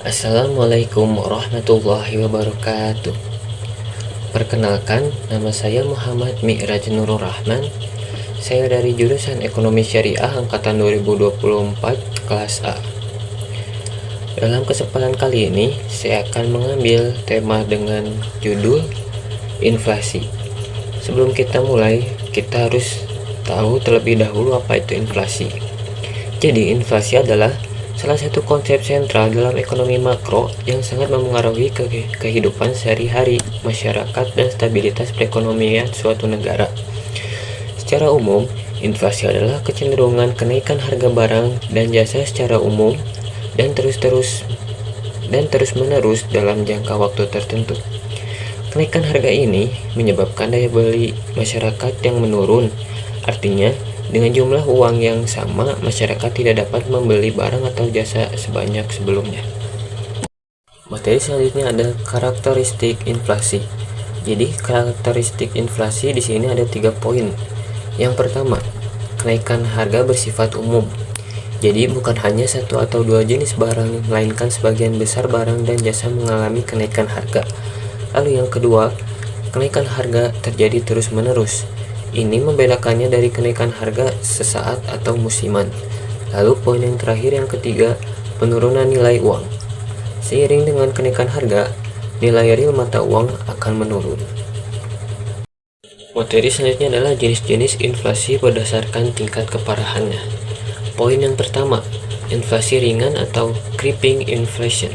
Assalamualaikum warahmatullahi wabarakatuh. Perkenalkan, nama saya Muhammad Mi'raj Nurul Rahman. Saya dari jurusan Ekonomi Syariah angkatan 2024 kelas A. Dalam kesempatan kali ini, saya akan mengambil tema dengan judul inflasi. Sebelum kita mulai, kita harus tahu terlebih dahulu apa itu inflasi. Jadi, inflasi adalah salah satu konsep sentral dalam ekonomi makro yang sangat memengaruhi kehidupan sehari-hari masyarakat dan stabilitas perekonomian suatu negara. Secara umum, inflasi adalah kecenderungan kenaikan harga barang dan jasa secara umum dan terus-menerus dalam jangka waktu tertentu. Kenaikan harga ini menyebabkan daya beli masyarakat yang menurun. Artinya, dengan jumlah uang yang sama, masyarakat tidak dapat membeli barang atau jasa sebanyak sebelumnya. Materi selanjutnya ada karakteristik inflasi. Jadi, karakteristik inflasi di sini ada 3 poin. Yang pertama, kenaikan harga bersifat umum. Jadi, bukan hanya satu atau dua jenis barang, melainkan sebagian besar barang dan jasa mengalami kenaikan harga. Lalu yang kedua, kenaikan harga terjadi terus-menerus. Ini membedakannya dari kenaikan harga sesaat atau musiman. Lalu poin yang terakhir yang ketiga, penurunan nilai uang. Seiring dengan kenaikan harga, nilai real mata uang akan menurun. Materi selanjutnya adalah jenis-jenis inflasi berdasarkan tingkat keparahannya. Poin yang pertama, inflasi ringan atau creeping inflation.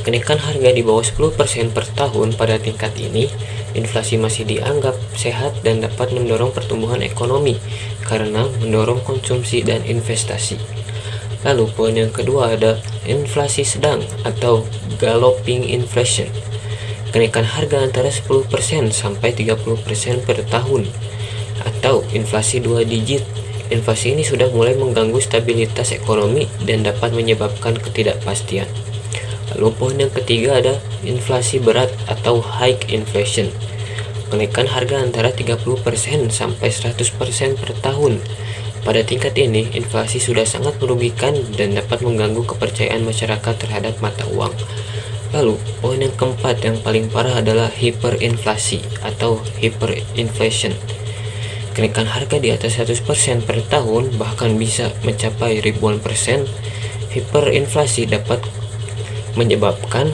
Kenaikan harga di bawah 10% per tahun. Pada tingkat ini, inflasi masih dianggap sehat dan dapat mendorong pertumbuhan ekonomi karena mendorong konsumsi dan investasi. Lalu poin yang kedua ada inflasi sedang atau galloping inflation. Kenaikan harga antara 10% sampai 30% per tahun atau inflasi 2 digit. Inflasi ini sudah mulai mengganggu stabilitas ekonomi dan dapat menyebabkan ketidakpastian. Lalu poin yang ketiga ada inflasi berat atau high inflation. Kenaikan harga antara 30% sampai 100% per tahun. Pada tingkat ini, inflasi sudah sangat merugikan dan dapat mengganggu kepercayaan masyarakat terhadap mata uang. Lalu, poin yang keempat yang paling parah adalah hiperinflasi atau hyperinflation. Kenaikan harga di atas 100% per tahun bahkan bisa mencapai ribuan persen. Hiperinflasi dapat menyebabkan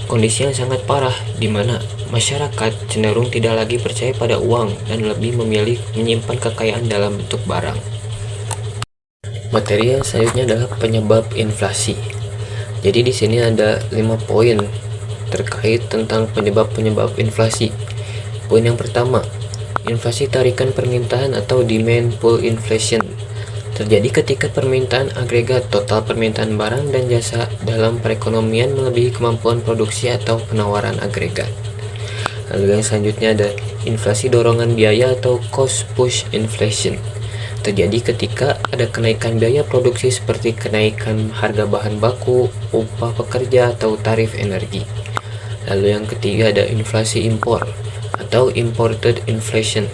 kondisi yang sangat parah di mana masyarakat cenderung tidak lagi percaya pada uang dan lebih memilih menyimpan kekayaan dalam bentuk barang. Materi yang selanjutnya adalah penyebab inflasi. Jadi di sini ada 5 poin terkait tentang penyebab inflasi. Poin yang pertama, inflasi tarikan permintaan atau demand pull inflation. Terjadi ketika permintaan agregat total permintaan barang dan jasa dalam perekonomian melebihi kemampuan produksi atau penawaran agregat. Lalu yang selanjutnya ada inflasi dorongan biaya atau cost push inflation. Terjadi ketika ada kenaikan biaya produksi seperti kenaikan harga bahan baku, upah pekerja, atau tarif energi. Lalu yang ketiga ada inflasi impor atau imported inflation.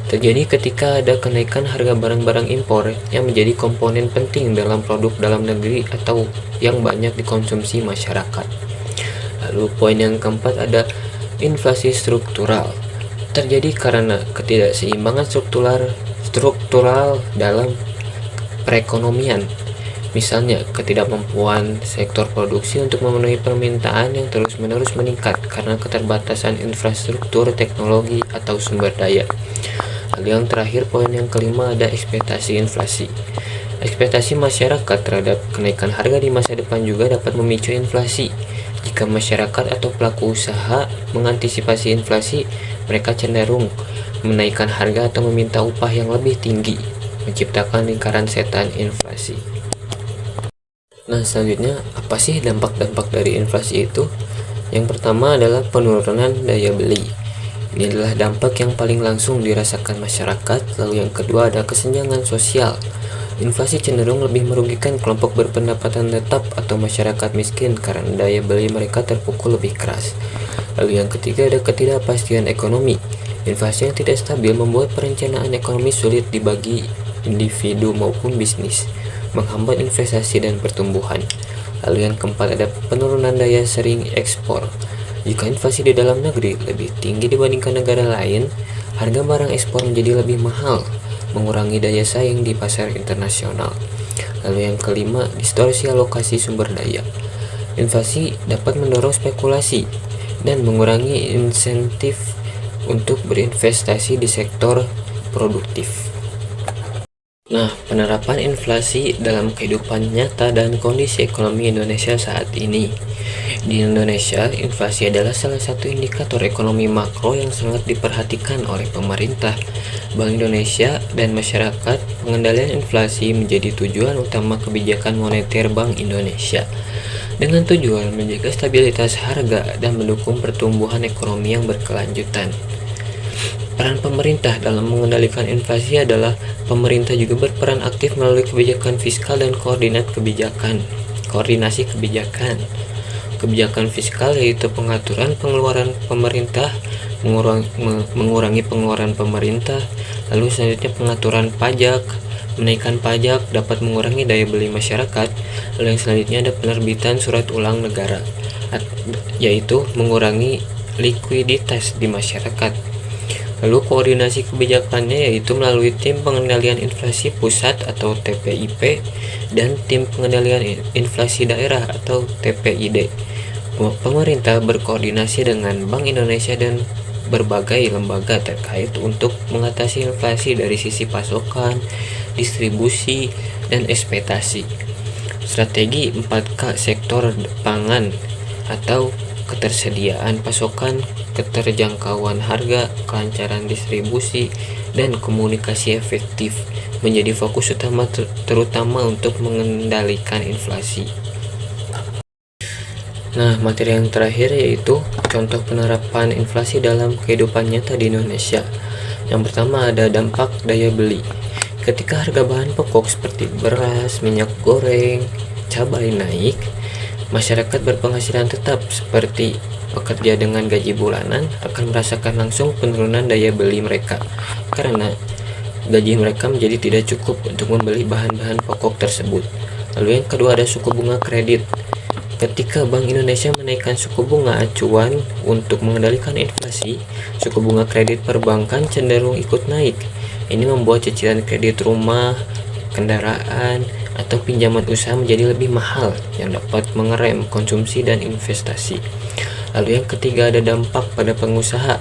Terjadi ketika ada kenaikan harga barang-barang impor yang menjadi komponen penting dalam produk dalam negeri atau yang banyak dikonsumsi masyarakat. Lalu poin yang keempat ada inflasi struktural. Terjadi karena ketidakseimbangan struktural dalam perekonomian. Misalnya, ketidakmampuan sektor produksi untuk memenuhi permintaan yang terus-menerus meningkat karena keterbatasan infrastruktur, teknologi, atau sumber daya. Lalu yang terakhir, poin yang kelima ada ekspektasi inflasi. Ekspektasi masyarakat terhadap kenaikan harga di masa depan juga dapat memicu inflasi. Jika masyarakat atau pelaku usaha mengantisipasi inflasi, mereka cenderung menaikkan harga atau meminta upah yang lebih tinggi, menciptakan lingkaran setan inflasi. Nah, selanjutnya apa sih dampak-dampak dari inflasi itu? Yang pertama adalah penurunan daya beli. Ini adalah dampak yang paling langsung dirasakan masyarakat. Lalu yang kedua ada kesenjangan sosial. Inflasi cenderung lebih merugikan kelompok berpendapatan tetap atau masyarakat miskin karena daya beli mereka terpukul lebih keras. Lalu yang ketiga ada ketidakpastian ekonomi. Inflasi yang tidak stabil membuat perencanaan ekonomi sulit dibagi individu maupun bisnis, menghambat investasi dan pertumbuhan. Lalu yang keempat ada penurunan daya saing ekspor. Jika inflasi di dalam negeri lebih tinggi dibandingkan negara lain, harga barang ekspor menjadi lebih mahal, mengurangi daya saing di pasar internasional. Lalu yang kelima, distorsi alokasi sumber daya. Inflasi dapat mendorong spekulasi dan mengurangi insentif untuk berinvestasi di sektor produktif. Nah, penerapan inflasi dalam kehidupan nyata dan kondisi ekonomi Indonesia saat ini. Di Indonesia, inflasi adalah salah satu indikator ekonomi makro yang sangat diperhatikan oleh pemerintah, Bank Indonesia, dan masyarakat. Pengendalian inflasi menjadi tujuan utama kebijakan moneter Bank Indonesia, dengan tujuan menjaga stabilitas harga dan mendukung pertumbuhan ekonomi yang berkelanjutan. Peran pemerintah dalam mengendalikan inflasi adalah pemerintah juga berperan aktif melalui kebijakan fiskal dan koordinasi kebijakan. Kebijakan fiskal yaitu pengaturan pengeluaran pemerintah, mengurangi pengeluaran pemerintah. Lalu selanjutnya pengaturan pajak, menaikkan pajak dapat mengurangi daya beli masyarakat. Lalu yang selanjutnya ada penerbitan surat ulang negara, yaitu mengurangi likuiditas di masyarakat. Lalu koordinasi kebijakannya yaitu melalui tim pengendalian inflasi pusat atau TPIP dan tim pengendalian inflasi daerah atau TPID. Pemerintah berkoordinasi dengan Bank Indonesia dan berbagai lembaga terkait untuk mengatasi inflasi dari sisi pasokan, distribusi, dan ekspektasi. Strategi 4K sektor pangan atau ketersediaan pasokan, keterjangkauan harga, kelancaran distribusi, dan komunikasi efektif menjadi fokus utama terutama untuk mengendalikan inflasi. Nah, materi yang terakhir yaitu contoh penerapan inflasi dalam kehidupan nyata di Indonesia. Yang pertama ada dampak daya beli. Ketika harga bahan pokok seperti beras, minyak goreng, cabai naik, masyarakat berpenghasilan tetap seperti pekerja dengan gaji bulanan akan merasakan langsung penurunan daya beli mereka karena gaji mereka menjadi tidak cukup untuk membeli bahan-bahan pokok tersebut. Lalu yang kedua ada suku bunga kredit. Ketika Bank Indonesia menaikkan suku bunga acuan untuk mengendalikan inflasi, suku bunga kredit perbankan cenderung ikut naik. Ini membuat cicilan kredit rumah, kendaraan, atau pinjaman usaha menjadi lebih mahal yang dapat mengerem konsumsi dan investasi. Lalu yang ketiga ada dampak pada pengusaha.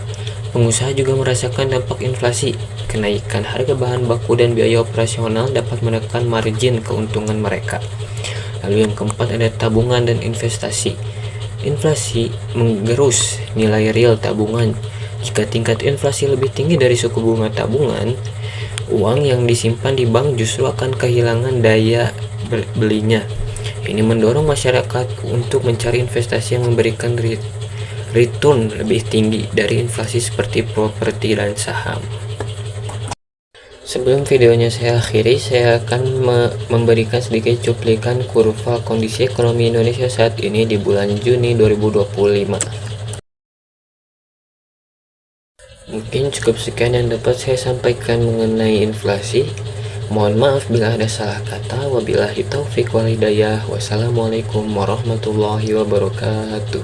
Pengusaha juga merasakan dampak inflasi. Kenaikan harga bahan baku dan biaya operasional dapat menekan margin keuntungan mereka. Lalu yang keempat ada tabungan dan investasi. Inflasi menggerus nilai real tabungan. Jika tingkat inflasi lebih tinggi dari suku bunga tabungan, uang yang disimpan di bank justru akan kehilangan daya belinya. Ini mendorong masyarakat untuk mencari investasi yang memberikan return lebih tinggi dari inflasi seperti properti dan saham. Sebelum videonya saya akhiri, saya akan memberikan sedikit cuplikan kurva kondisi ekonomi Indonesia saat ini di bulan Juni 2025. Mungkin cukup sekian yang dapat saya sampaikan mengenai inflasi. Mohon maaf bila ada salah kata. Wabillahi taufik wal hidayah. Wassalamualaikum warahmatullahi wabarakatuh.